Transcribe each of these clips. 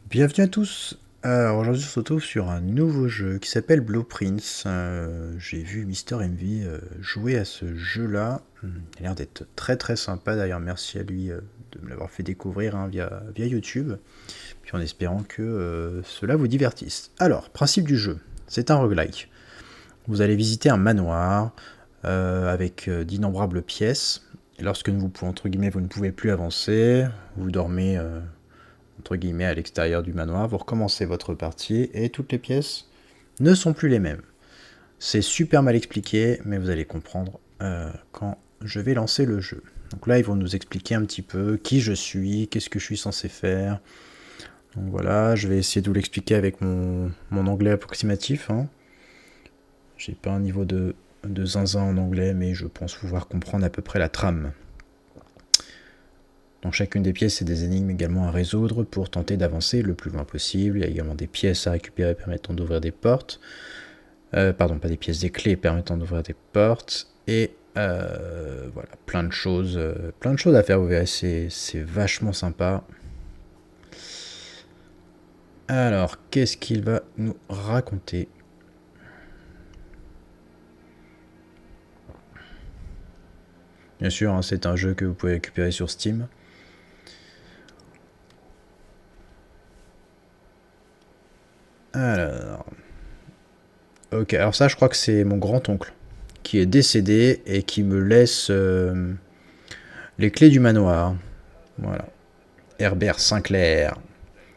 Bienvenue à tous. Alors aujourd'hui on se retrouve sur un nouveau jeu qui s'appelle Blueprints. J'ai vu Mister MV jouer à ce jeu-là. Il a l'air d'être très très sympa d'ailleurs. Merci à lui de me l'avoir fait découvrir via YouTube. Puis en espérant que cela vous divertisse. Alors, principe du jeu, c'est un roguelike. Vous allez visiter un manoir avec d'innombrables pièces. Et lorsque entre guillemets, vous ne pouvez plus avancer, vous dormez entre guillemets à l'extérieur du manoir, vous recommencez votre partie et toutes les pièces ne sont plus les mêmes. C'est super mal expliqué, mais vous allez comprendre quand je vais lancer le jeu. Donc là, ils vont nous expliquer un petit peu qui je suis, qu'est-ce que je suis censé faire. Donc voilà, je vais essayer de vous l'expliquer avec mon anglais approximatif. J'ai pas un niveau de zinzin en anglais, mais je pense pouvoir comprendre à peu près la trame. Dans chacune des pièces, c'est des énigmes également à résoudre pour tenter d'avancer le plus loin possible. Il y a également des pièces à récupérer permettant d'ouvrir des portes. Pardon, pas des pièces, des clés permettant d'ouvrir des portes. Et voilà, plein de choses à faire, vous verrez, c'est vachement sympa. Alors, qu'est-ce qu'il va nous raconter ? Bien sûr, c'est un jeu que vous pouvez récupérer sur Steam. Alors... Ok, alors ça, je crois que c'est mon grand-oncle qui est décédé et qui me laisse les clés du manoir. Voilà. Herbert Sinclair,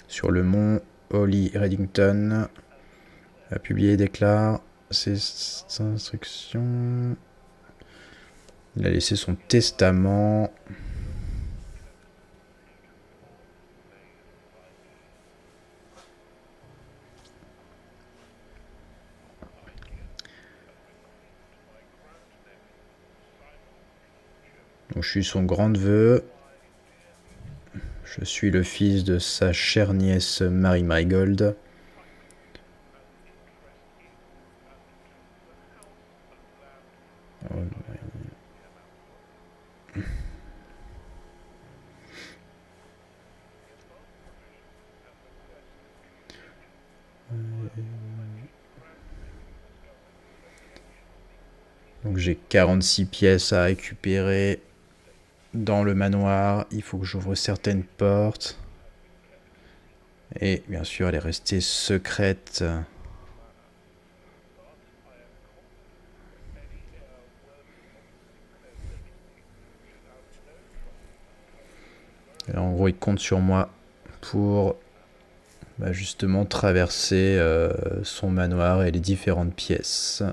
sur le mont Holly Reddington, a publié et déclare ses instructions. Il a laissé son testament. Donc, je suis son grand-neveu. Je suis le fils de sa chère nièce Mary Marigold. Donc j'ai 46 pièces à récupérer dans le manoir. Il faut que j'ouvre certaines portes. Et bien sûr, elle est restée secrète. Et en gros, il compte sur moi pour justement traverser son manoir et les différentes pièces.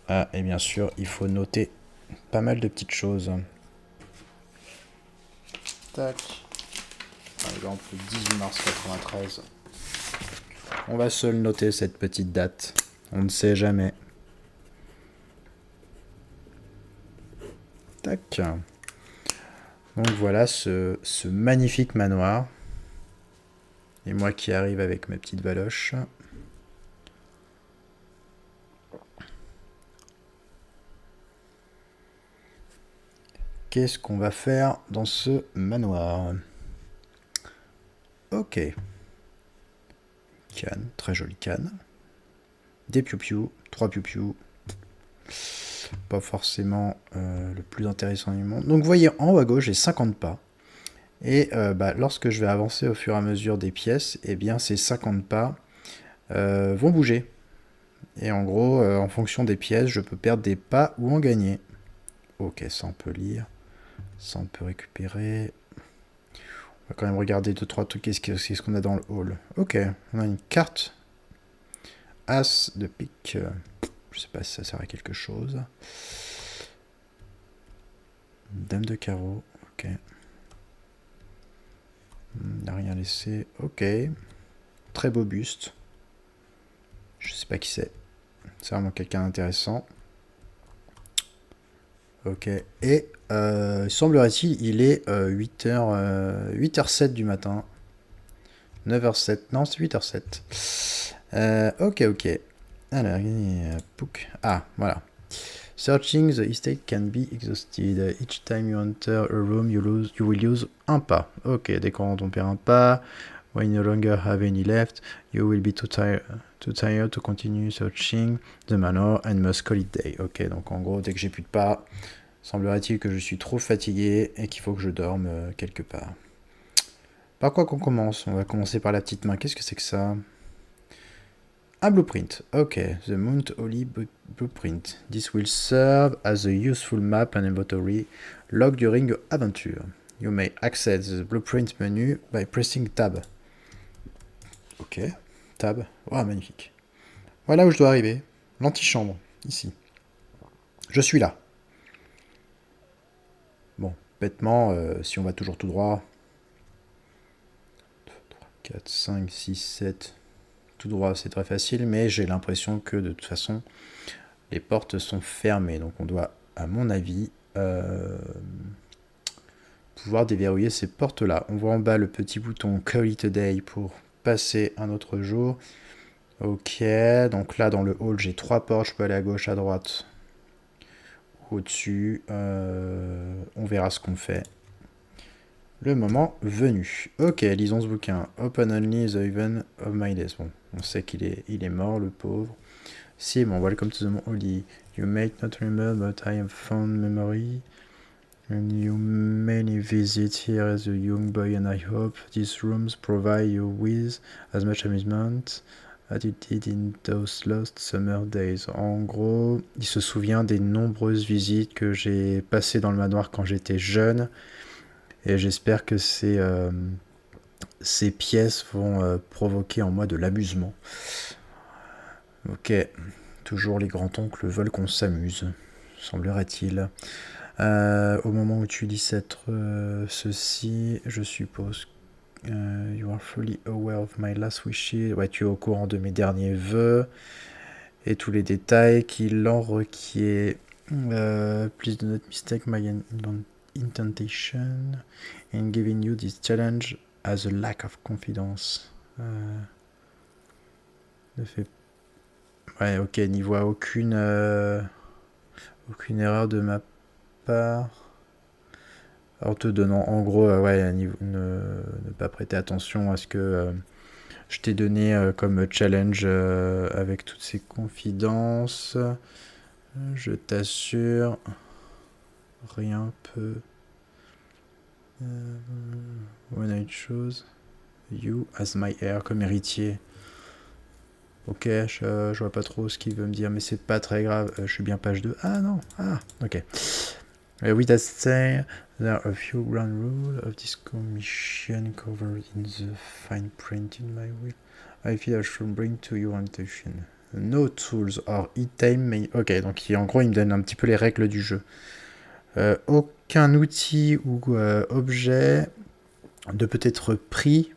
Ah, et bien sûr, il faut noter pas mal de petites choses. Tac. Par exemple, 18 mars 93. On va seul noter cette petite date. On ne sait jamais. Tac. Donc voilà ce magnifique manoir. Et moi qui arrive avec ma petite valoche. Qu'est-ce qu'on va faire dans ce manoir ? Ok. Canne, très jolie canne. Des piou-piou, 3 piou-piou. Pas forcément le plus intéressant du monde. Donc vous voyez, en haut à gauche, j'ai 50 pas. Et lorsque je vais avancer au fur et à mesure des pièces, eh bien ces 50 pas vont bouger. Et en gros, en fonction des pièces, je peux perdre des pas ou en gagner. Ok, ça on peut lire. Ça on peut récupérer. On va quand même regarder 2-3 trucs. Qu'est-ce qu'on a dans le hall ? Ok, on a une carte. As de pique. Je sais pas si ça sert à quelque chose. Dame de carreau. Ok. Il n'a rien laissé. Ok. Très beau buste. Je sais pas qui c'est. C'est vraiment quelqu'un d'intéressant. Ok. Et semblerait-il, il est 8h07 du matin. 9h07. Non, c'est 8h07. Ok. Alors, Pouk. Ah, voilà. Searching the estate can be exhausted. Each time you enter a room, you will lose un pas. Ok, dès qu'on perd un pas, when you no longer have any left, you will be too tired to continue searching the manor and must call it day. Ok, donc en gros, dès que j'ai plus de pas, semblerait-il que je suis trop fatigué et qu'il faut que je dorme quelque part. Par quoi qu'on commence? On va commencer par la petite main. Qu'est-ce que c'est que ça? Un blueprint. Ok, the Mount Holly blueprint. This will serve as a useful map and inventory log during your adventure. You may access the blueprint menu by pressing tab. Ok, tab. Oh, magnifique. Voilà où je dois arriver. L'antichambre, ici. Je suis là. Bon, bêtement, si on va toujours tout droit. 2, 3, 4, 5, 6, 7. Tout droit, c'est très facile, mais j'ai l'impression que de toute façon, les portes sont fermées. Donc on doit, à mon avis, pouvoir déverrouiller ces portes-là. On voit en bas le petit bouton Call it a day pour passer un autre jour. Ok, donc là dans le hall, j'ai 3 portes. Je peux aller à gauche, à droite, au-dessus. On verra ce qu'on fait. Le moment venu. Ok, lisons ce bouquin. Open only the even of my days. Bon, on sait qu'il est mort, le pauvre. Simon, welcome to the Mount Holly. You may not remember, but I have fond memory. And you many visit here as a young boy, and I hope these rooms provide you with as much amusement as it did in those lost summer days. En gros, il se souvient des nombreuses visites que j'ai passées dans le manoir quand j'étais jeune. Et j'espère que ces pièces vont provoquer en moi de l'amusement. Ok, toujours les grands-oncles veulent qu'on s'amuse, semblerait-il. Au moment où tu dis ceci, je suppose you are fully aware of my last wishes. Ouais, tu es au courant de mes derniers vœux et tous les détails qu'il en requiert. Please do not mistake my intention in giving you this challenge as a lack of confidence. Ne fait... Ouais, ok, n'y voit aucune erreur de ma part. En te donnant, en gros, ouais, ne pas prêter attention à ce que je t'ai donné comme challenge avec toutes ces confidences. Je t'assure, rien peut. When I chose you as my heir, comme héritier. Ok, je vois pas trop ce qu'il veut me dire, mais c'est pas très grave. Je suis bien page 2. Ah non, ok. We that say there are a few ground rules of this commission covered in the fine print in my will. I feel I should bring to your attention. No tools or item may... Ok, donc en gros il me donne un petit peu les règles du jeu. Aucun outil ou objet ne peut être pris.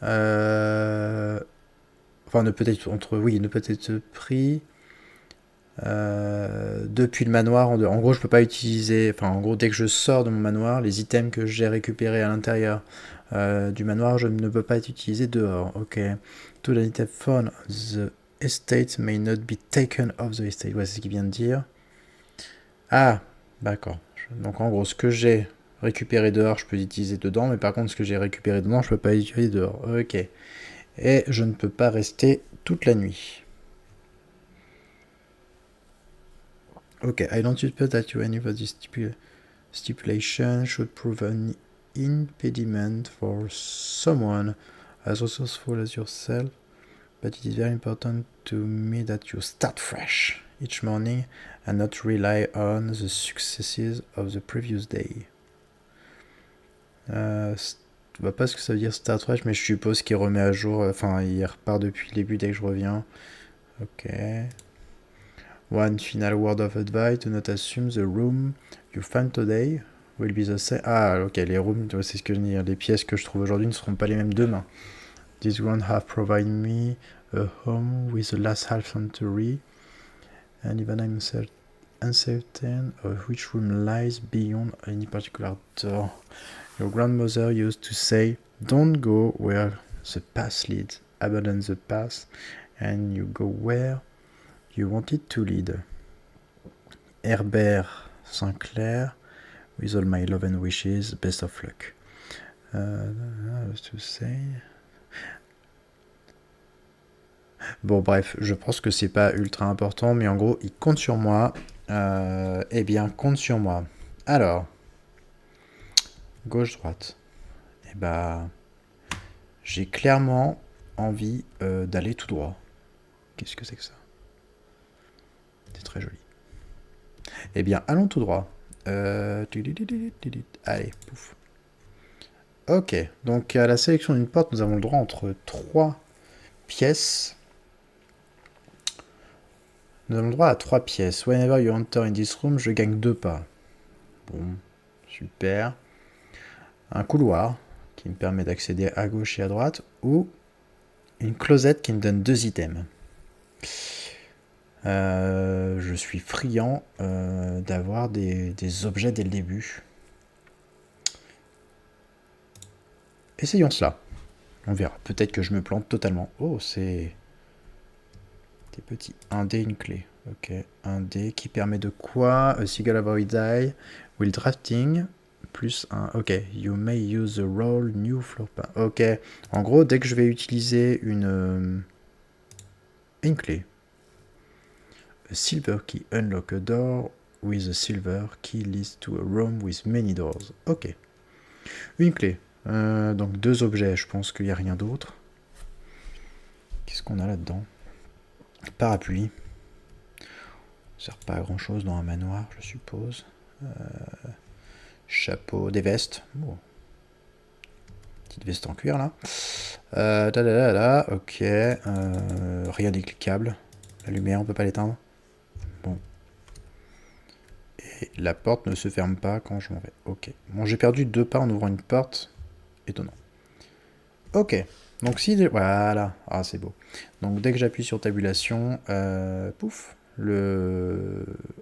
Enfin, ne peut être pris depuis le manoir. En gros, je peux pas utiliser. Enfin, en gros, dès que je sors de mon manoir, les items que j'ai récupérés à l'intérieur du manoir, je ne peux pas être utilisé dehors. Ok. Tout item found on the estate may not be taken off the estate. Ouais, c'est ce qu'il vient de dire. Ah, d'accord. Donc, en gros, ce que j'ai récupéré dehors, je peux l'utiliser dedans, mais par contre, ce que j'ai récupéré dedans, je peux pas l'utiliser dehors. Ok. Et je ne peux pas rester toute la nuit. Ok, I don't suspect that any of these stipulations should prove an impediment for someone as resourceful as yourself, but it is very important to me that you start fresh each morning and not rely on the successes of the previous day. Je vois pas ce que ça veut dire start fresh, mais je suppose qu'il remet à jour, enfin il repart depuis le début dès que je reviens. Ok. One final word of advice, do not assume the room you find today will be the same. Ah, ok, les rooms, c'est ce que je veux dire. Les pièces que je trouve aujourd'hui ne seront pas les mêmes demain. This one have provided me A home with the last half century, and even I'm uncertain of which room lies beyond any particular door. Your grandmother used to say, don't go where the path leads, abandon the path, and you go where you want it to lead. Herbert Sinclair, with all my love and wishes, best of luck. To say... Bon bref, je pense que c'est pas ultra important, mais en gros, il compte sur moi. Eh bien, compte sur moi. Alors, gauche-droite. Eh ben, j'ai clairement envie d'aller tout droit. Qu'est-ce que c'est que ça? C'est très joli. Eh bien, allons tout droit. Allez, pouf. Ok, donc à la sélection d'une porte, nous avons le droit entre 3 pièces. Nous avons le droit à 3 pièces. Whenever you enter in this room, je gagne 2 pas. Bon, super. Un couloir qui me permet d'accéder à gauche et à droite. Ou une closette qui me donne 2 items. Je suis friand d'avoir des objets dès le début. Essayons cela. On verra. Peut-être que je me plante totalement. Oh, c'est... des petits. Un dé, une clé. Ok. Un dé qui permet de quoi? A single avoid die. Will drafting. Plus un... Ok. You may use the roll new floor plan. Ok. En gros, dès que je vais utiliser une clé. A silver key unlock a door with a silver key leads to a room with many doors. Ok. Une clé. Donc 2 objets, je pense qu'il n'y a rien d'autre. Qu'est-ce qu'on a là-dedans? Parapluie. Ça sert pas à grand chose dans un manoir, je suppose. Chapeau, des vestes. Bon. Petite veste en cuir là. Ok. Rien d'éclicable. La lumière, on peut pas l'éteindre. Bon. Et la porte ne se ferme pas quand je m'en vais. Ok. Bon, j'ai perdu 2 pas en ouvrant une porte. Étonnant. Ok. Donc si... Voilà. Ah, c'est beau. Donc dès que j'appuie sur tabulation, pouf,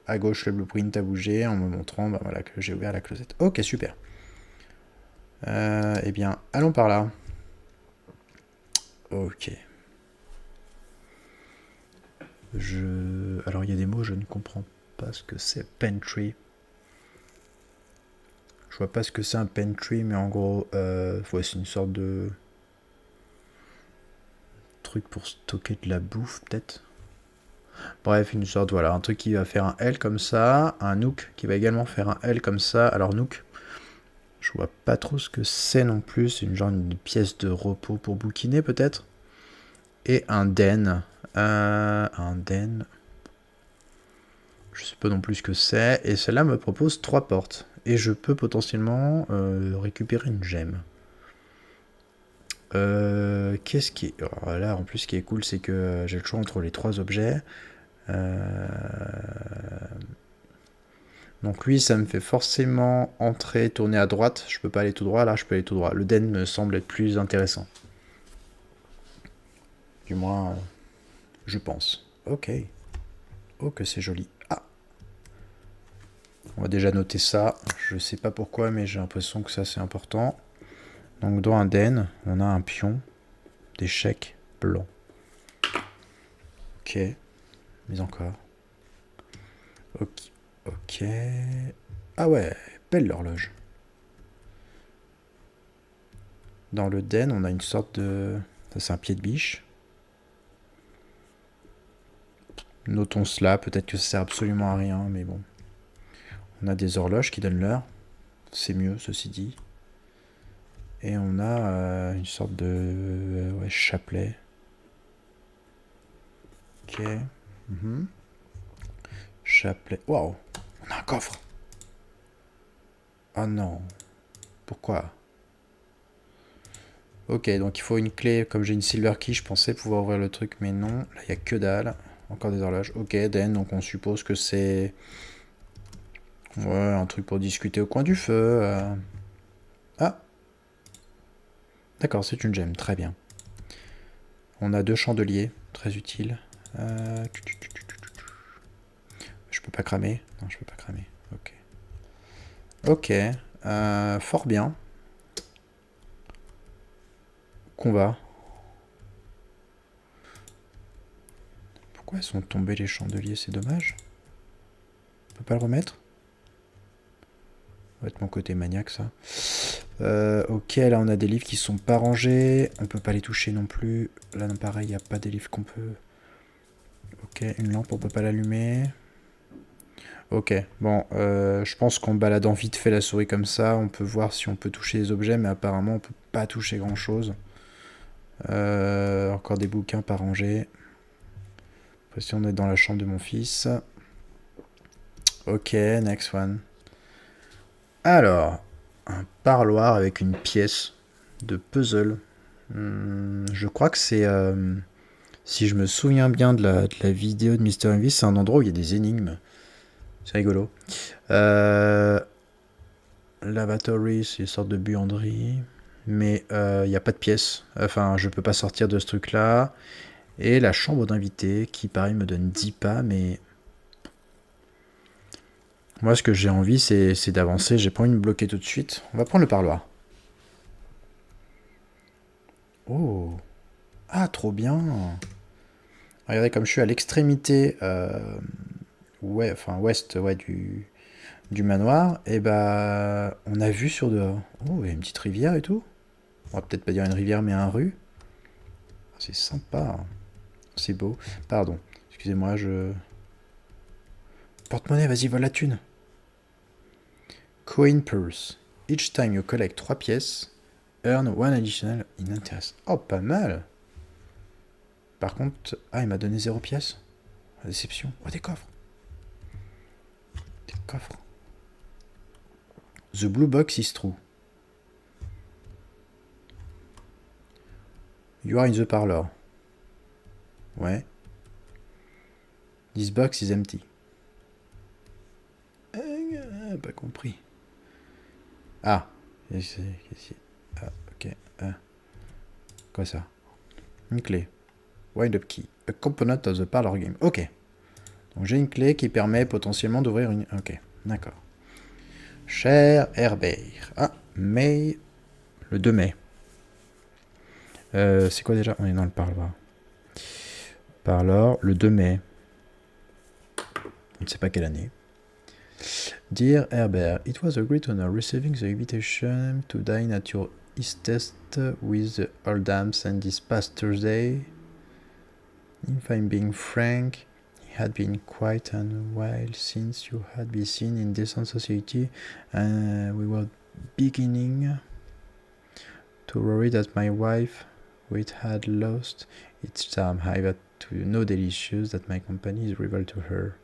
à gauche, le blueprint a bougé en me montrant voilà, que j'ai ouvert la closette. Ok, super. Eh bien, allons par là. Ok. Alors, il y a des mots, je ne comprends pas ce que c'est. Pantry. Je vois pas ce que c'est un pantry, mais en gros, ouais, c'est une sorte de truc pour stocker de la bouffe, peut-être. Bref, une sorte, voilà, un truc qui va faire un L comme ça, un Nook qui va également faire un L comme ça. Alors Nook, je vois pas trop ce que c'est non plus, c'est une genre de pièce de repos pour bouquiner peut-être. Et un den. Un den. Je sais pas non plus ce que c'est. Et celle-là me propose 3 portes. Et je peux potentiellement récupérer une gemme. Qu'est-ce qui est... Alors là, en plus, ce qui est cool, c'est que j'ai le choix entre les 3 objets. Donc lui, ça me fait forcément entrer, tourner à droite. Je peux pas aller tout droit, là je peux aller tout droit. Le den me semble être plus intéressant. Du moins, je pense. Ok. Oh, que c'est joli. Ah. On va déjà noter ça. Je sais pas pourquoi, mais j'ai l'impression que ça c'est important. Donc dans un den, on a un pion d'échec blanc. Ok. Mais encore. Ok. Ok. Ah ouais, belle l'horloge. Dans le den, on a une sorte de... Ça, c'est un pied de biche. Notons cela. Peut-être que ça sert absolument à rien, mais bon. On a des horloges qui donnent l'heure. C'est mieux, ceci dit. Et on a une sorte de ouais, chapelet. Ok. Chapelet. Waouh! On a un coffre! Oh non! Pourquoi? Ok, donc il faut une clé. Comme j'ai une silver key, je pensais pouvoir ouvrir le truc, mais non. Là, il n'y a que dalle. Encore des horloges. Ok, den, donc on suppose que c'est... Ouais, un truc pour discuter au coin du feu. Ah! D'accord, c'est une gemme, très bien. On a 2 chandeliers. Très utile. Je peux pas cramer. Non, je peux pas cramer. Ok. Ok. Fort bien. Qu'on va. Pourquoi sont tombés les chandeliers? C'est dommage. On peut pas le remettre? Ça va être mon côté maniaque, ça. Ok, là on a des livres qui sont pas rangés. On peut pas les toucher non plus. Là non, pareil, il n'y a pas des livres qu'on peut... Ok, une lampe, on peut pas l'allumer. Ok, bon, je pense qu'en baladant vite fait la souris comme ça, on peut voir si on peut toucher les objets, mais apparemment on peut pas toucher grand chose. Encore des bouquins pas rangés. Si on est dans la chambre de mon fils. Ok, next one. Alors, un parloir avec une pièce de puzzle. Je crois que c'est... si je me souviens bien de la vidéo de Mister Envy, c'est un endroit où il y a des énigmes. C'est rigolo. Lavatory, c'est une sorte de buanderie. Mais il n'y a pas de pièce. Enfin, je peux pas sortir de ce truc-là. Et la chambre d'invité, qui pareil me donne 10 pas, mais... Moi, ce que j'ai envie, c'est d'avancer. J'ai pas envie de me bloquer tout de suite. On va prendre le parloir. Oh. Ah, trop bien. Regardez, comme je suis à l'extrémité... ouais, enfin, ouest ouais, du manoir, et bah... On a vue sur dehors. Oh, il y a une petite rivière et tout. On va peut-être pas dire une rivière, mais un rue. C'est sympa. C'est beau. Pardon. Excusez-moi, je... Porte-monnaie, vas-y, vole la thune. Coin purse. Each time you collect 3 pièces, earn 1 additional in interest. Oh, pas mal. Par contre... Ah, il m'a donné 0 pièces. Déception. Oh, des coffres. Des coffres. The blue box is true. You are in the parlor. Ouais. This box is empty. Pas compris. Ah. Ah, ok. Quoi ça? Une clé. Wind up key. A component of the parlor game. Ok. Donc j'ai une clé qui permet potentiellement d'ouvrir une... Ok. D'accord. Cher Herbert. Ah, mai. Le 2 mai. C'est quoi déjà? On est dans le parloir. Parloir, le 2 mai. On ne sait pas quelle année. Dear Herbert, it was a great honor receiving the invitation to dine at your estate with the Oldhams and this past Thursday. If I'm being frank, it had been quite a while since you had been seen in decent society, and we were beginning to worry that my wife, which had lost its charm, I had to know delicious that my company is rival to her.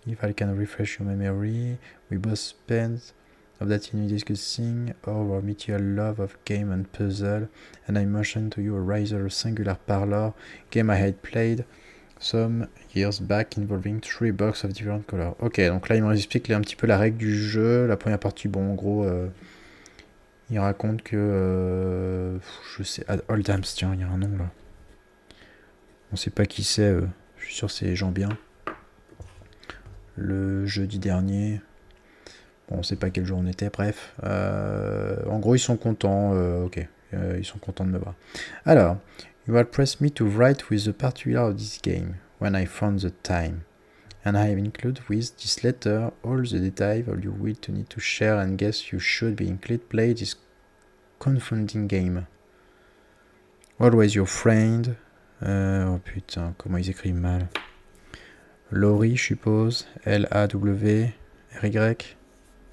If I can refresh your memory, we both spent of that in discussing our mutual love of game and puzzle, and I mentioned to you a rather singular parlor game I had played some years back involving 3 boxes of different colors. Ok, donc là il me explique un petit peu la règle du jeu. La première partie, bon, en gros, il raconte que... je sais... Oldhams, tiens, il y a un nom là. On sait pas qui c'est, je suis sûr que c'est les gens bien. Le jeudi dernier... Bon, on sait pas quel jour on était, bref. En gros, ils sont contents, ok. Ils sont contents de me voir. Alors, you had pressed me to write with the particular of this game, when I found the time. And I have included with this letter all the details all you will to need to share and guess you should be included play this confounding game. Always your friend. Oh putain, comment ils écrivent mal. Laurie, je suppose. L-A-W-R-Y.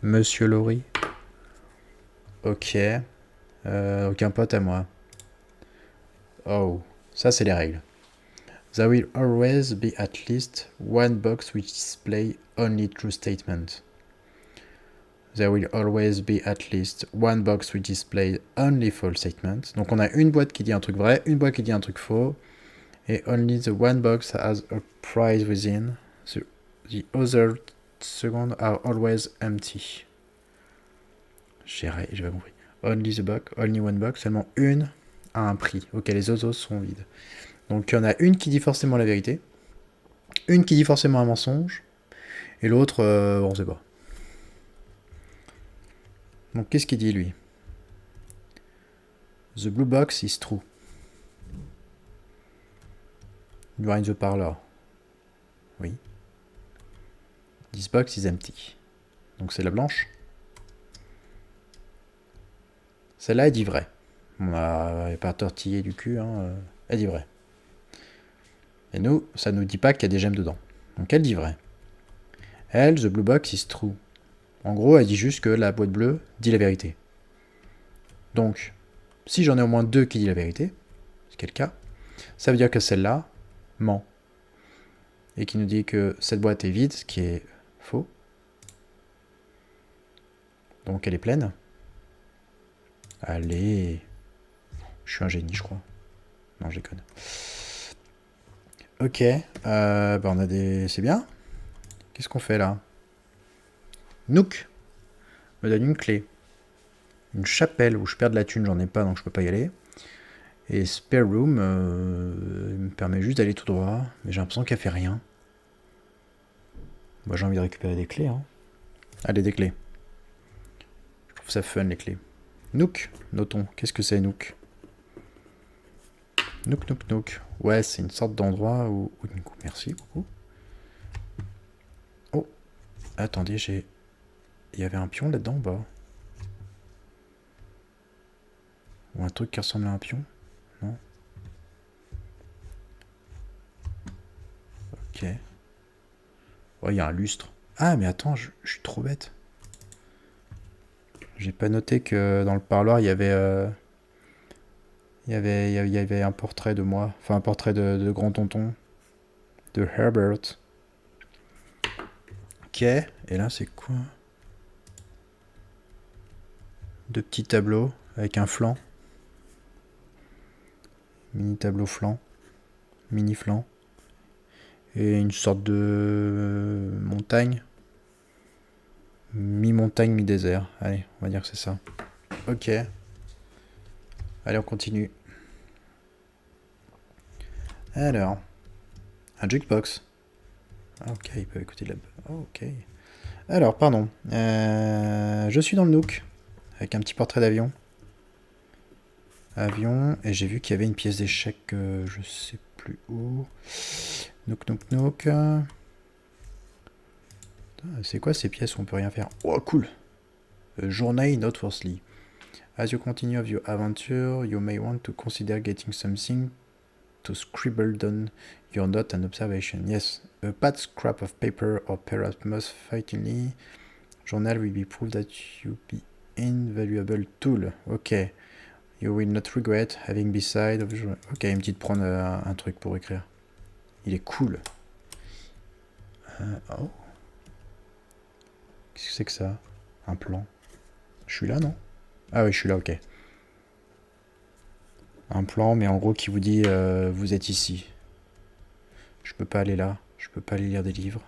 Monsieur Laurie. Ok. Aucun pote à moi. Oh, ça c'est les règles. There will always be at least one box which displays only true statements. There will always be at least one box which displays only false statements. Donc on a une boîte qui dit un truc vrai, une boîte qui dit un truc faux, et only the one box has a prize within. The other second are always empty. J'ai pas compris. Only one box, seulement une a un prix. Ok, les autres sont vides. Donc il y en a une qui dit forcément la vérité, une qui dit forcément un mensonge, et l'autre, on sait pas. Donc qu'est-ce qu'il dit lui? The blue box is true. You are in the parlor. Oui. This box is empty. Donc c'est la blanche. Celle-là, elle dit vrai. On n'a pas tortillé du cul, hein. Elle dit vrai. Et nous, ça nous dit pas qu'il y a des gemmes dedans. Donc elle dit vrai. Elle, the blue box is true. En gros, elle dit juste que la boîte bleue dit la vérité. Donc, si j'en ai au moins deux qui disent la vérité, ce qui est le cas, ça veut dire que celle-là ment. Et qui nous dit que cette boîte est vide, ce qui est faux. Donc elle est pleine. Allez. Je suis un génie, je crois. Non, je déconne. Ok. On a des... C'est bien. Qu'est-ce qu'on fait là? Nook me donne une clé. Une chapelle où je perds de la thune, j'en ai pas, donc je peux pas y aller. Et Spare Room me permet juste d'aller tout droit. Mais j'ai l'impression qu'elle fait rien. Moi, j'ai envie de récupérer des clés. Hein. Allez, des clés. Je trouve ça fun, les clés. Nook, notons. Qu'est-ce que c'est, Nook? Nook, Nook, Nook. Ouais, c'est une sorte d'endroit où... Merci beaucoup. Oh, attendez, j'ai... Il y avait un pion là-dedans ou pas? Ou un truc qui ressemble à un pion? Non? Ok. Oh, il y a un lustre. Ah, mais attends, je suis trop bête. J'ai pas noté que dans le parloir, il y avait... Il y avait un portrait de moi. Enfin, un portrait de grand-tonton. De Herbert. Ok. Et là, c'est quoi? Deux petits tableaux avec un flanc. Mini tableau flanc. Mini flanc. Et une sorte de montagne. Mi-montagne, mi-désert. Allez, on va dire que c'est ça. Ok. Allez, on continue. Alors. Un jukebox. Ok, il peut écouter de la... Ok. Alors, pardon. Je suis dans le Nook. Avec un petit portrait d'avion. Avion. Et j'ai vu qu'il y avait une pièce d'échec. Je sais plus où. Nook, Nook, Nook. C'est quoi ces pièces où on peut rien faire? Oh, cool. Journey noteworthy. As you continue of your adventure, you may want to consider getting something to scribble down your note and observation. Yes, a bad scrap of paper or perhaps most fittingly, journal will be proved that you be invaluable tool. Ok. You will not regret having beside of... Ok, il me dit de prendre un truc pour écrire. Il est cool. Oh. Qu'est-ce que c'est que ça? Un plan. Je suis là, non? Ah oui, je suis là, ok. Un plan, mais en gros qui vous dit vous êtes ici. Je peux pas aller là. Je peux pas aller lire des livres.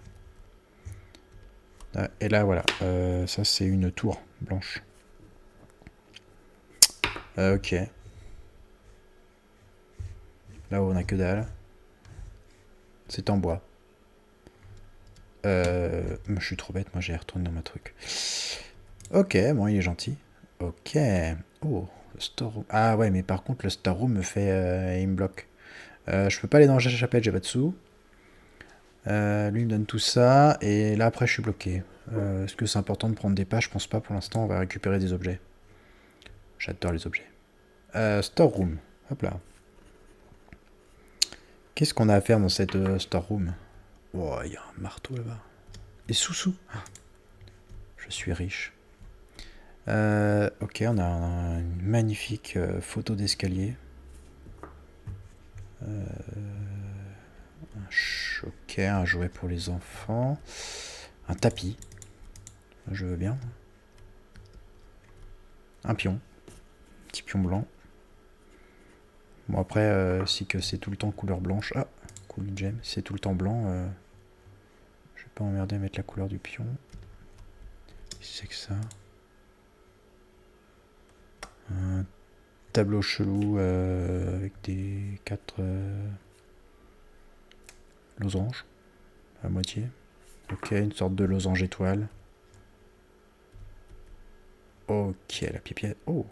Et là, voilà. Ça, c'est une tour blanche. Ok. Là où on a que dalle. C'est en bois. Je suis trop bête, moi j'ai retourné dans ma truc. Ok, bon, il est gentil. Ok. Oh, le storeroom. Ah ouais, mais par contre, le storeroom me fait... il me bloque. Je peux pas aller dans la chapelle, j'ai pas de sous. Lui il me donne tout ça, et là après je suis bloqué. Est-ce que c'est important de prendre des pas? Je pense pas pour l'instant, on va récupérer des objets. J'adore les objets. Storeroom. Hop là. Qu'est-ce qu'on a à faire dans cette storeroom? Oh, il y a un marteau là-bas. Des sous-sous. Je suis riche. Ok, on a une magnifique photo d'escalier. Ok, un jouet pour les enfants. Un tapis. Je veux bien. Un pion. Un petit pion blanc. Bon après, si que c'est tout le temps couleur blanche. Ah, cool gem. Si c'est tout le temps blanc, je vais pas emmerder à mettre la couleur du pion. Qu'est-ce que c'est que ça? Un tableau chelou avec des 4 Losange. À moitié. Ok, une sorte de losange étoile. Ok, la pipiette. Oh.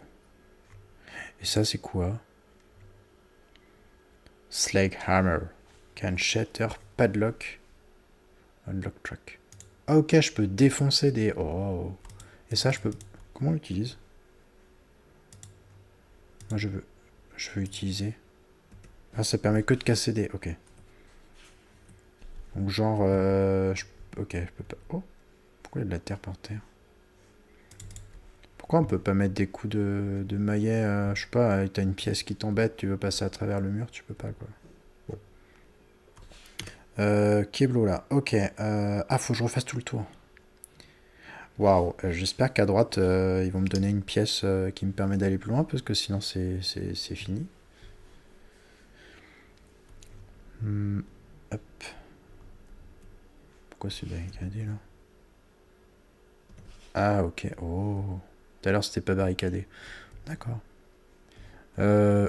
Et ça, c'est quoi? Slag Hammer. Can shatter padlock. Unlock track. Ah, ok, je peux défoncer des... Oh. Et ça, je peux... Comment on l'utilise? Moi, Je veux utiliser... Ah, ça permet que de casser des... Ok. Donc, genre... Ok, je peux pas... Oh. Pourquoi il y a de la terre par terre? Pourquoi on peut pas mettre des coups de maillet je sais pas, t'as une pièce qui t'embête, tu veux passer à travers le mur, tu peux pas, quoi. Bon. Keblo, là. Ok. Ah, faut que je refasse tout le tour. Waouh. J'espère qu'à droite, ils vont me donner une pièce qui me permet d'aller plus loin, parce que sinon, c'est fini. Hmm, hop. Pourquoi c'est barricadé, là? Ah, ok. Oh. Tout à l'heure, c'était pas barricadé. D'accord.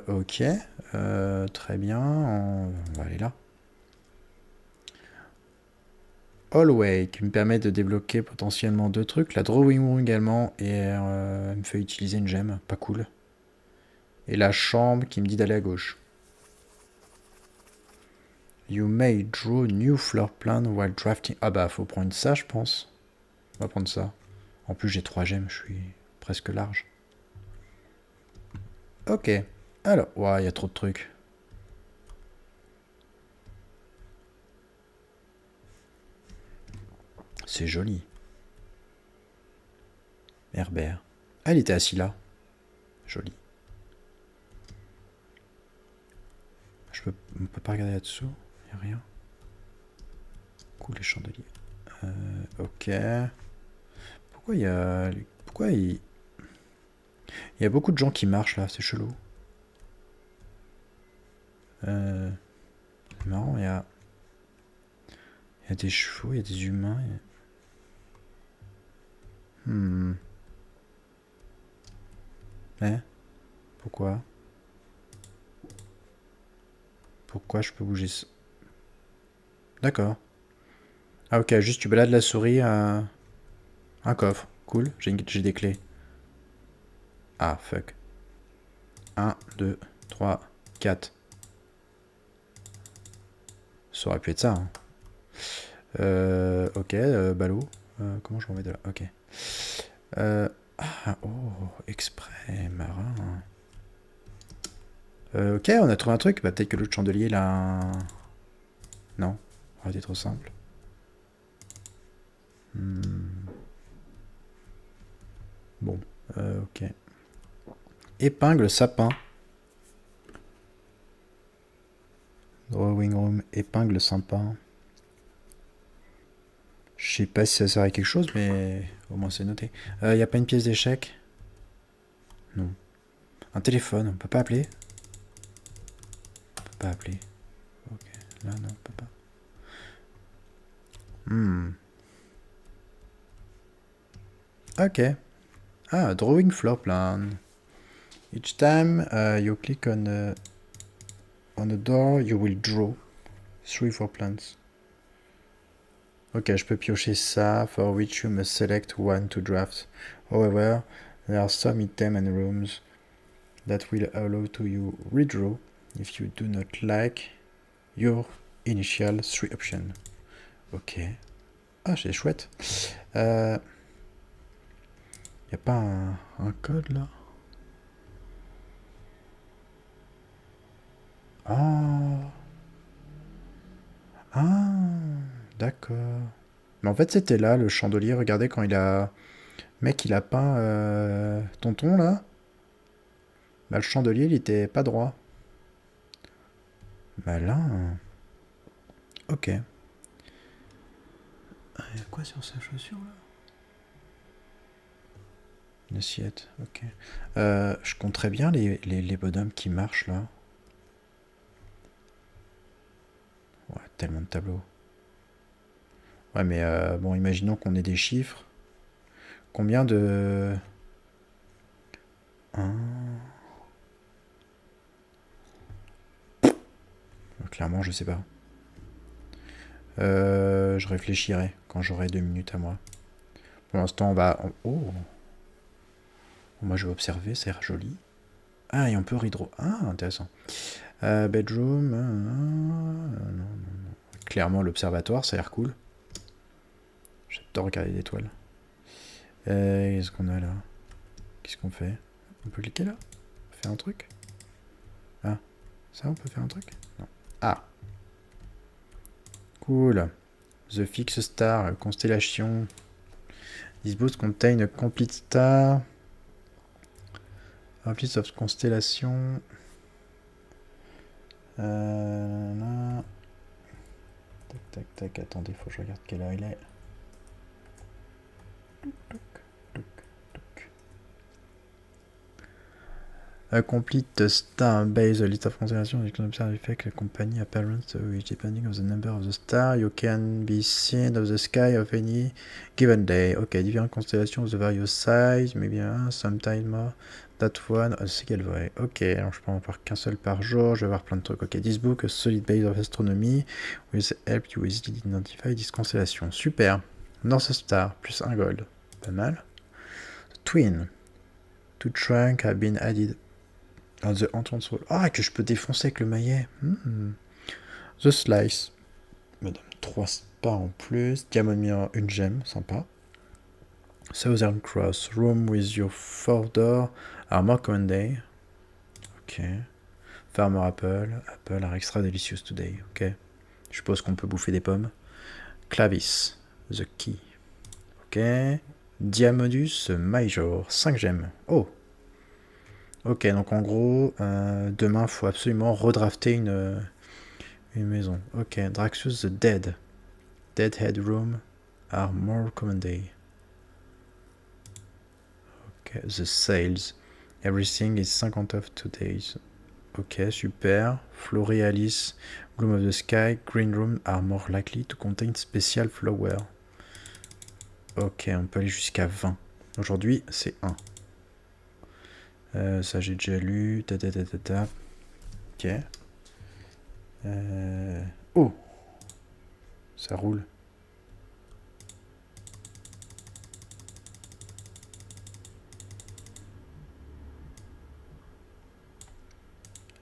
Ok. Très bien. On va aller là. Hallway, qui me permet de débloquer potentiellement deux trucs. La Drawing Room également. Et elle me fait utiliser une gemme. Pas cool. Et la chambre qui me dit d'aller à gauche. You may draw new floor plan while drafting. Ah bah, faut prendre ça, je pense. On va prendre ça. En plus, j'ai 3 gemmes, je suis presque large. Ok. Alors, ouah, il y a trop de trucs. C'est joli. Herbert. Ah, il était assis là. Joli. On peut pas regarder là-dessous. Il a rien. Cool, les chandeliers. Ok. Pourquoi il y a... Pourquoi il... Il y a beaucoup de gens qui marchent là, c'est chelou. C'est marrant, il y a des chevaux, il y a des humains. Hmm. Eh? Pourquoi? Pourquoi je peux bouger ça? D'accord. Ah ok, juste tu balades la souris à... Un coffre. Cool, j'ai des clés. Ah, fuck. 1, 2, 3, 4. Ça aurait pu être ça. Hein. Ok, ballot. Comment je m'en vais de là? Ok. Ah, oh, exprès, marin. Ok, on a trouvé un truc. Bah, peut-être que l'autre chandelier, là... Non, ça aurait été trop simple. Hmm. Bon, ok. Épingle sapin. Drawing room, épingle sapin. Je sais pas si ça sert à quelque chose, mais au moins c'est noté. Y a pas une pièce d'échec? Non. Un téléphone, on peut pas appeler? On peut pas appeler. Ok, là non, on peut pas. Hmm. Ok. Ah, drawing floor plan. Each time you click on a door, you will draw 3 floor plans. Ok, je peux piocher ça, for which you must select one to draft. However, there are some items and rooms that will allow to you redraw if you do not like your initial 3 options. Ok. Ah, c'est chouette. Y a pas un code là? Ah. Ah. D'accord. Mais en fait, c'était là, le chandelier. Regardez quand il a... Mec, il a peint Tonton là. Bah, le chandelier, il était pas droit. Malin. Ok. Il y a quoi sur sa chaussure là? Une assiette, ok. Je compterais bien les bonhommes qui marchent là. Ouais, tellement de tableaux. Ouais, mais bon, imaginons qu'on ait des chiffres. Combien de... Clairement, je sais pas. Je réfléchirai quand j'aurai 2 minutes à moi. Pour l'instant, on va... Oh, moi, je vais observer, ça a l'air joli. Ah, et on peut hydro... Ah, intéressant. Bedroom... non. Clairement, l'observatoire, ça a l'air cool. J'adore regarder les étoiles. Qu'est-ce qu'on a là? Qu'est-ce qu'on fait? On peut cliquer là? On peut faire un truc? Ah, ça, on peut faire un truc? Non. Ah! Cool. The Fixed Star, constellation. This book contain a complete star. Complete of constellation. Là. Tac, attendez, faut que je regarde quelle heure il est. A complete star base a list of constellations you can observe effect accompany appearance which depending on the number of the star you can be seen of the sky of any given day. Ok, différentes constellations of the various size, maybe sometime more. That one, c'est qu'elle vrai. Ok, alors je peux en voir qu'un seul par jour, je vais voir plein de trucs. Ok, this book, a solid base of astronomy, will help you easily identify this constellation. Super. North Star, plus un gold. Pas mal. The Twin. 2 trunks have been added. The entrance wall. Ah, que je peux défoncer avec le maillet. The Slice. Madame, 3 spas en plus. Diamond Mirror, une gemme, sympa. Southern Cross. Room with your 4 door. Armor Command Day. Ok. Farmer Apple. Apple are extra delicious today. Ok. Je suppose qu'on peut bouffer des pommes. Clavis. The Key. Ok. Diamodus Major. 5 gemmes. Oh. Ok, donc en gros, demain, il faut absolument redrafter une maison. Ok, Draxus the Dead. Deadhead Room are more common day. Ok, The Sales. Everything is 50 off today. Ok, super. Florealis, Bloom of the Sky, Green Room are more likely to contain special flower. Ok, on peut aller jusqu'à 20. Aujourd'hui, c'est 1. Ça, j'ai déjà lu. Ok. Oh! Ça roule.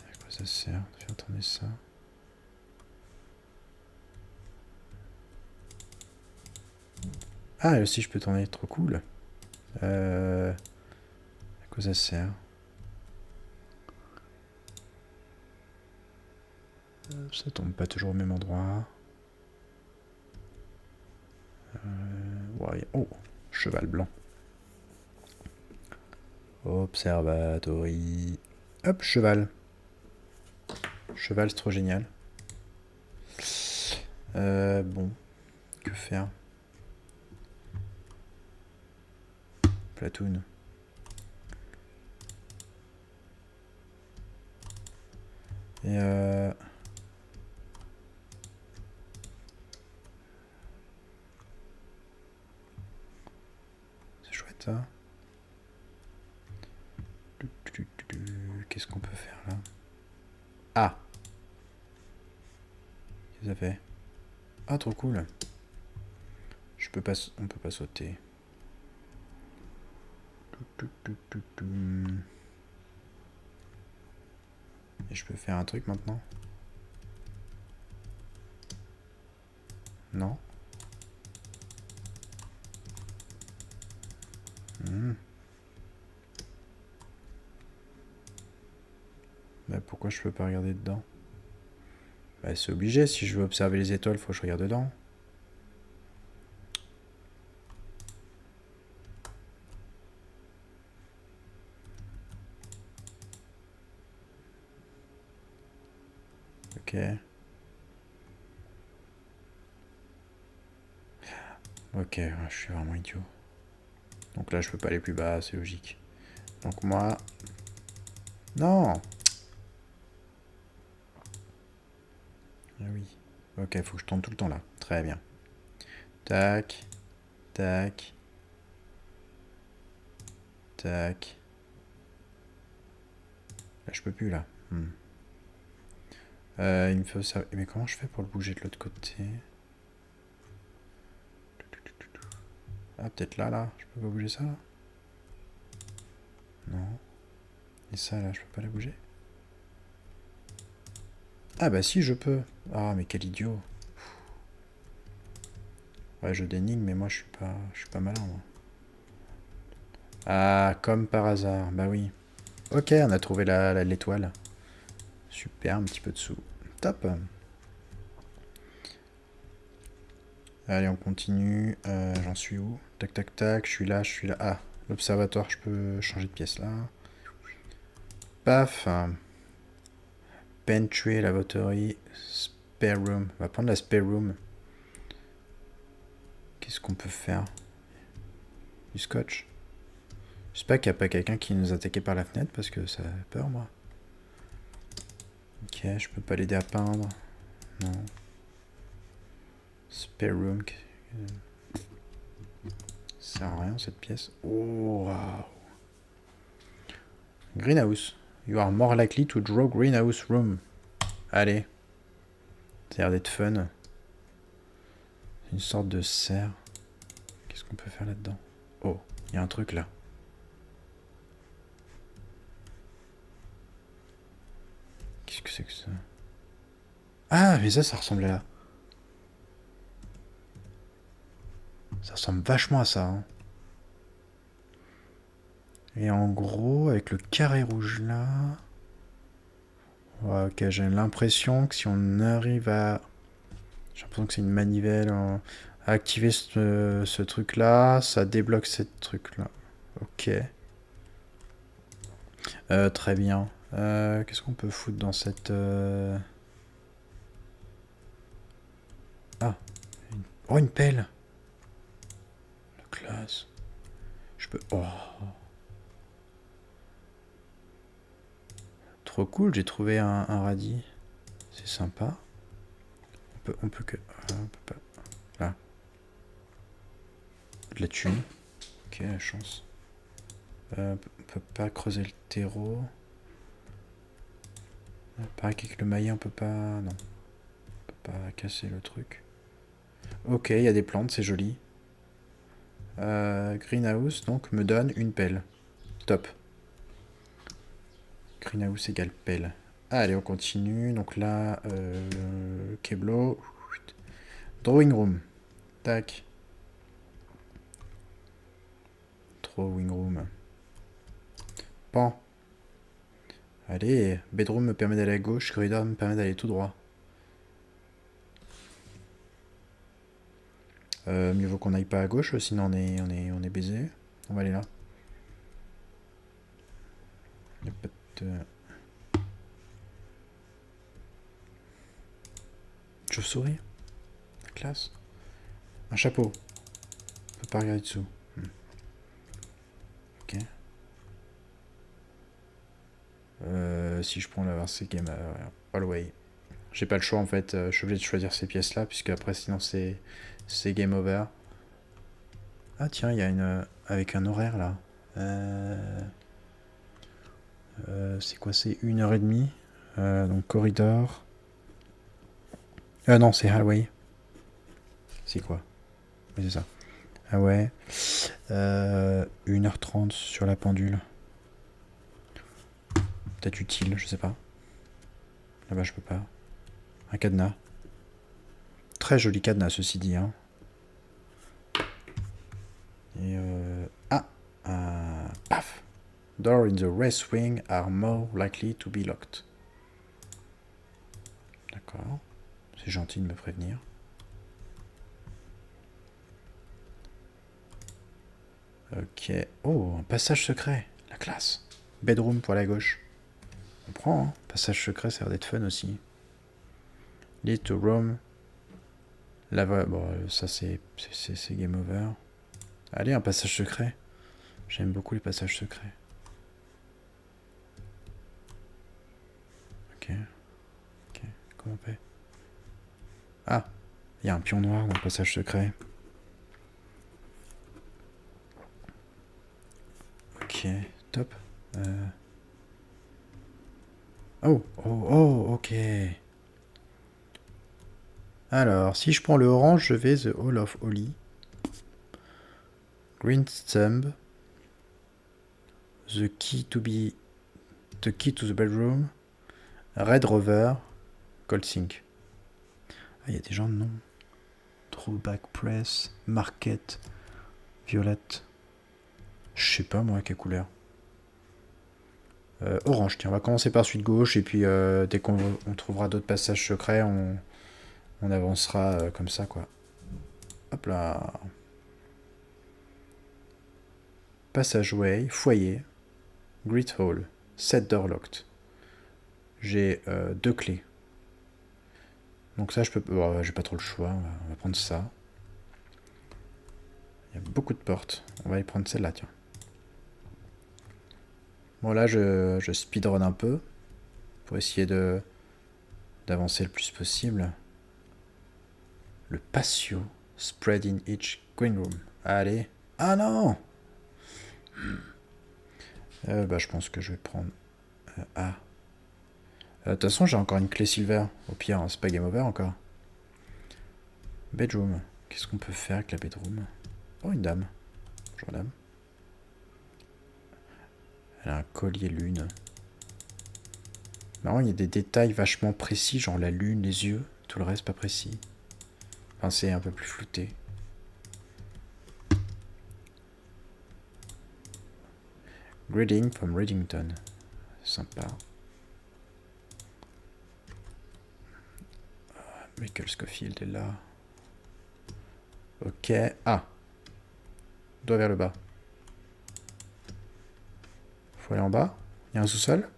À quoi ça sert de faire tourner ça? Ah, et aussi je peux tourner, trop cool. À quoi ça sert? Ça tombe pas toujours au même endroit. Ouais. Oh, cheval blanc. Observatory. Hop, cheval. Cheval, c'est trop génial. Bon, que faire? Platoon. Et c'est chouette ça. Qu'est-ce qu'on peut faire là? Ah! Qu'est-ce que ça fait? Ah, trop cool. On peut pas sauter. Et je peux faire un truc maintenant? Non? Bah pourquoi je peux pas regarder dedans? Bah c'est obligé, si je veux observer les étoiles, faut que je regarde dedans. Ok. Ok, je suis vraiment idiot. Donc là je peux pas aller plus bas, c'est logique. Donc moi... Non! Ah oui. Ok, faut que je tourne tout le temps là. Très bien. Tac. Tac. Tac. Là je peux plus là. Il me faut ça. Mais comment je fais pour le bouger de l'autre côté? Ah, peut-être là, là. Je peux pas bouger ça, là? Non. Et ça, là, je peux pas la bouger? Ah, bah si, je peux. Ah, mais quel idiot. Ouais, je d'énigme, mais moi, je suis pas malin, moi. Ah, comme par hasard. Bah oui. Ok, on a trouvé l'étoile. Super, un petit peu de sous. Top. Allez, on continue. J'en suis où? Tac, tac, tac. Je suis là, je suis là. Ah, l'observatoire, je peux changer de pièce là. Paf. Pantry, lavatory, spare room. On va prendre la spare room. Qu'est-ce qu'on peut faire? Du scotch. J'espère qu'il n'y a pas quelqu'un qui nous attaquait par la fenêtre parce que ça fait peur, moi. Ok, je peux pas l'aider à peindre. Non. Spare room. Ça sert à rien cette pièce. Oh, wow. Greenhouse. You are more likely to draw greenhouse room. Allez. Ça a l'air d'être fun. Une sorte de serre. Qu'est-ce qu'on peut faire là-dedans? Oh, il y a un truc là. Qu'est-ce que c'est que ça? Ah, mais ça ressemble à là. Ça ressemble vachement à ça. Hein. Et en gros, avec le carré rouge là... Ouais, ok, j'ai l'impression que si on arrive à... J'ai l'impression que c'est une manivelle. À activer ce truc là, ça débloque ce truc là. Ok. Très bien. Qu'est-ce qu'on peut foutre dans cette... Ah. Oh, une pelle. La classe. Je peux... Oh. Trop cool, j'ai trouvé un radis. C'est sympa. On peut que... on peut pas... Là. De la thune. Ok, la chance. On peut pas creuser le terreau. Pareil qu'avec le maillet, on peut pas... Non. On peut pas casser le truc. Ok, il y a des plantes, c'est joli. Greenhouse, donc, me donne une pelle. Top. Greenhouse égale pelle. Allez, on continue. Donc là, Keblo. Drawing room. Tac. Drawing room. Pan. Allez, bedroom me permet d'aller à gauche, corridor me permet d'aller tout droit. Mieux vaut qu'on aille pas à gauche, sinon on est baisé. On va aller là. Y a pas de... Chauve-souris. Classe. Un chapeau. On peut pas regarder dessous. Ok. Si je prends l'avancée game all way. J'ai pas le choix en fait. Je suis obligé de choisir ces pièces là, puisque après sinon c'est game over. Ah tiens, il y a une... avec un horaire là. C'est quoi? C'est 1h30. Donc corridor. Non, c'est hallway. C'est quoi? Oui, c'est ça. Ah ouais. 1h30 sur la pendule. Peut-être utile, je sais pas. Là-bas, je peux pas. Un cadenas. Très joli cadenas, ceci dit. Hein. Et ah paf. Door in the west wing are more likely to be locked. D'accord. C'est gentil de me prévenir. Ok. Oh, un passage secret. La classe. Bedroom pour la gauche. On prend, hein. Passage secret, ça a l'air d'être fun aussi. Lead to room. Là, bon, ça c'est game over. Allez, un passage secret. J'aime beaucoup les passages secrets. Ok. Ok. Comment on fait? Ah, il y a un pion noir dans le passage secret. Ok, top. Oh, oh, oh, ok. Alors, si je prends le orange, je vais The Hall of Holy. Green Thumb. The key to the bedroom. Red Rover. Cold Sink. Ah, il y a des gens de nom. Throwback Press. Market. Violette. Je sais pas moi quelle couleur. Orange, tiens, on va commencer par celui de gauche et puis dès qu'on trouvera d'autres passages secrets, on avancera comme ça quoi. Hop là. Passageway, foyer, Great Hall, 7 door locked. J'ai 2 clés. Donc ça je peux... j'ai pas trop le choix, on va prendre ça. Il y a beaucoup de portes. On va aller prendre celle-là, tiens. Bon là je speedrun un peu pour essayer d'avancer le plus possible. Le patio spread in each green room. Allez. Ah non. Je pense que je vais prendre A. De toute façon j'ai encore une clé silver. Au pire hein, c'est pas game over encore. Bedroom. Qu'est-ce qu'on peut faire avec la bedroom? Oh une dame. Bonjour dame. Elle a un collier lune. Marrant, il y a des détails vachement précis, genre la lune, les yeux, tout le reste pas précis. Enfin, c'est un peu plus flouté. Greeting from Reddington. Sympa. Michael Scofield est là. Ok. Ah. Doigt vers le bas. Faut aller en bas. Il y a un sous-sol.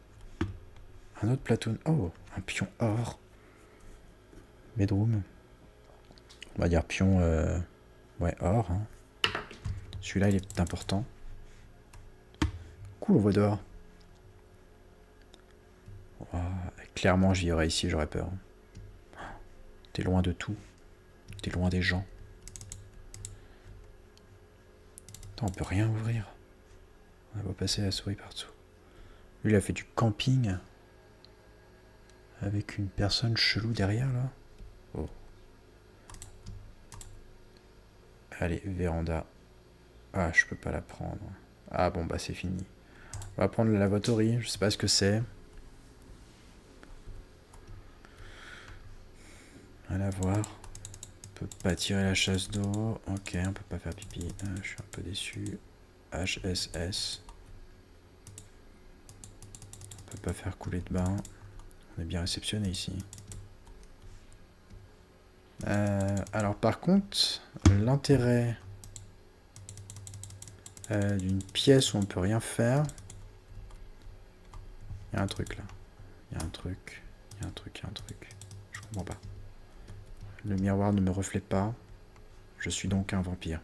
Un autre platoon. Oh, un pion or. Bedroom. On va dire pion... Ouais, or. Hein. Celui-là, il est important. Cool, on voit dehors. Oh, clairement, j'y aurais ici, j'aurais peur. T'es loin de tout. T'es loin des gens. Attends, on peut rien ouvrir. On va passer la souris partout. Lui, il a fait du camping. Avec une personne chelou derrière, là. Oh. Allez, véranda. Ah, je peux pas la prendre. Ah bon, bah c'est fini. On va prendre la lavatory, je sais pas ce que c'est. À la voir. On peut pas tirer la chasse d'eau. Ok, on peut pas faire pipi. Je suis un peu déçu. HSS. On peut pas faire couler de bain. On est bien réceptionné ici. Alors par contre, l'intérêt d'une pièce où on peut rien faire. Il y a un truc là. Il y a un truc. Il y a un truc. Il y a un truc. Je comprends pas. Le miroir ne me reflète pas. Je suis donc un vampire.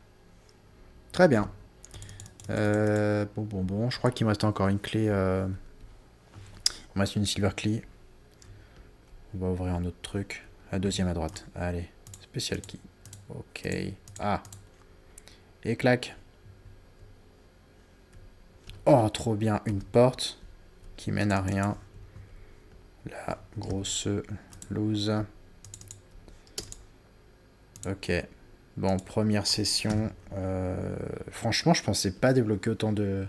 Très bien. Bon. Je crois qu'il me reste encore une clé. Il me reste une silver key. On va ouvrir un autre truc. La deuxième à droite. Allez. Special key. Ok. Ah. Et clac. Oh, trop bien. Une porte qui mène à rien. La grosse loose. Ok. Bon, première session. Franchement, je pensais pas débloquer autant de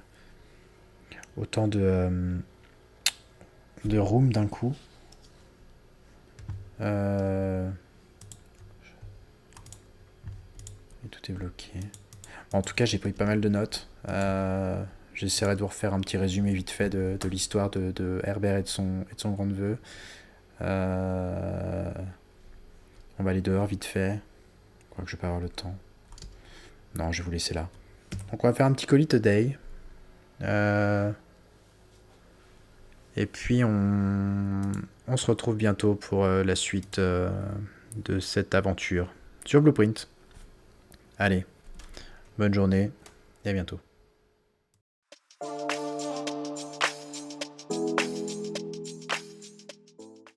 room d'un coup. Et tout est bloqué. Bon, en tout cas, j'ai pris pas mal de notes. J'essaierai de vous refaire un petit résumé vite fait de l'histoire de Herbert et de son grand neveu. On va aller dehors vite fait. Je crois que je vais pas avoir le temps. Non, je vais vous laisser là. Donc on va faire un petit colis today. Et puis on se retrouve bientôt pour la suite de cette aventure sur Blueprint. Allez, bonne journée et à bientôt.